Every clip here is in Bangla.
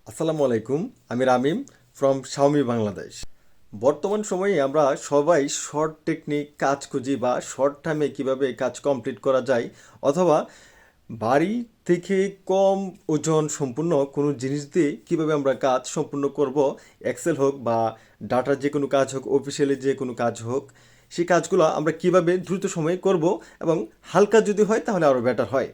আসসালামু আলাইকুম। আমি রামিম ফ্রম শাওমি বাংলাদেশ। বর্তমান সময়ে আমরা সবাই শর্ট টেকনিক কাজ খুঁজি বা শর্ট টাইমে কীভাবে কাজ কমপ্লিট করা যায়, অথবা বাড়ি থেকে কম ওজন সম্পূর্ণ কোনো জিনিস দিয়ে কীভাবে আমরা কাজ সম্পূর্ণ করব, এক্সেল হোক বা ডাটার যে কোনো কাজ হোক, অফিসিয়ালি যে কোনো কাজ হোক, সেই কাজগুলো আমরা কিভাবে দ্রুত সময়ে করব এবং হালকা যদি হয় তাহলে আরও বেটার হয়,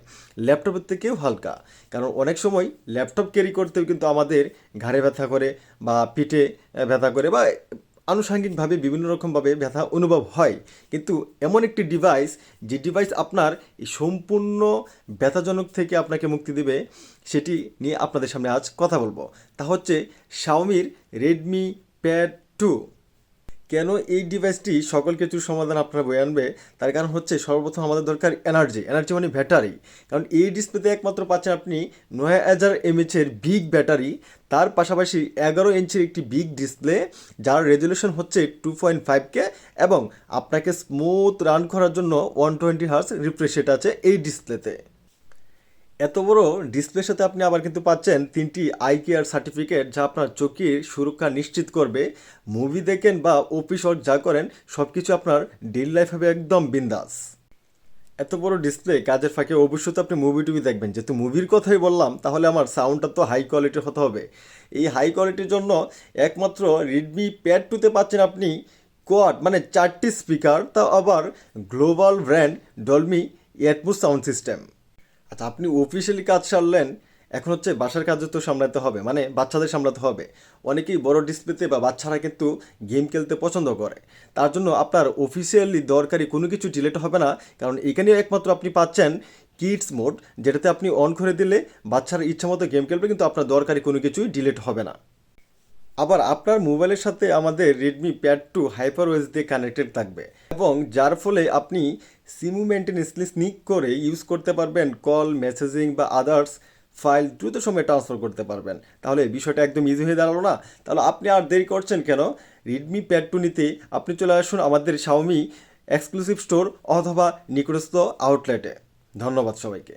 ল্যাপটপের থেকেও হালকা। কারণ অনেক সময় ল্যাপটপ ক্যারি করতেও কিন্তু আমাদের ঘাড়ে ব্যথা করে বা পিঠে ব্যথা করে বা আনুষঙ্গিকভাবে বিভিন্ন রকমভাবে ব্যথা অনুভব হয়। কিন্তু এমন একটি ডিভাইস, যে ডিভাইস আপনার এই সম্পূর্ণ ব্যথাজনক থেকে আপনাকে মুক্তি দেবে, সেটি নিয়ে আপনাদের সামনে আজ কথা বলবো। তা হচ্ছে শাওমির রেডমি প্যাড 2। কেন এই ডিভাইসটি সকল কিছুর সমাধান আপনার বয়ে আনবে, তার কারণ হচ্ছে সর্বপ্রথম আমাদের দরকার এনার্জি। এনার্জি মানে ব্যাটারি। কারণ এই ডিসপ্লেতে একমাত্র পাচ্ছেন আপনি 9000 এমএচের বিগ ব্যাটারি, তার পাশাপাশি 11 ইঞ্চির একটি বিগ ডিসপ্লে, যার রেজলিউশন হচ্ছে 2.5K, এবং আপনাকে স্মুথ রান করার জন্য 120 হার্জ রিফ্রেশ রেট আছে এই ডিসপ্লেতে। এত বড় ডিসপ্লের সাথে আপনি আবার কিন্তু পাচ্ছেন 3টি আই কেয়ার সার্টিফিকেট, যা আপনার চোখের সুরক্ষা নিশ্চিত করবে। মুভি দেখেন বা অফিস ওয়ার্ক যা করেন, সব কিছু আপনার ডেইলি লাইফ হবে একদম বিন্দাস। এত বড় ডিসপ্লে কাজের ফাঁকে অবশ্যই তো আপনি মুভি টুভি দেখবেন। যেহেতু মুভির কথাই বললাম, তাহলে আমার সাউন্ডটা তো হাই কোয়ালিটির হতে হবে। এই হাই কোয়ালিটির জন্য একমাত্র রেডমি প্যাড 2তে পাচ্ছেন আপনি কোয়াড মানে 4টি স্পিকার, তা আবার global brand Dolby Atmos sound system. আচ্ছা, আপনি অফিসিয়ালি কাজ সারলেন, এখন হচ্ছে বাসার কাজও তো সামলাতে হবে, মানে বাচ্চাদের সামলাতে হবে। অনেকেই বড় ডিসপ্লেতে বা বাচ্চারা কিন্তু গেম খেলতে পছন্দ করে। তার জন্য আপনার অফিসিয়ালি দরকারি কোনো কিছু ডিলেট হবে না, কারণ এখানেও একমাত্র আপনি পাচ্ছেন কিডস মোড, যেটাতে আপনি অন করে দিলে বাচ্চারা ইচ্ছা মতো গেম খেলবে, কিন্তু আপনার দরকারি কোনো কিছুই ডিলেট হবে না। আবার আপনার মোবাইলের সাথে আমাদের রেডমি প্যাড 2 হাইপার ওএস দিয়ে কানেক্টেড থাকবে, এবং যার ফলে আপনি সিমু মেনটেন্যান্সলি স্নিক করে ইউজ করতে পারবেন, কল, মেসেজিং বা আদার্স ফাইল দ্রুত সময়ে ট্রান্সফার করতে পারবেন। তাহলে বিষয়টা একদম ইজি হয়ে দাঁড়ালো না? তাহলে আপনি আর দেরি করছেন কেন? রেডমি প্যাড 2 নিতে আপনি চলে আসুন আমাদের শাওমি এক্সক্লুসিভ স্টোর অথবা নিকটস্থ আউটলেটে। ধন্যবাদ সবাইকে।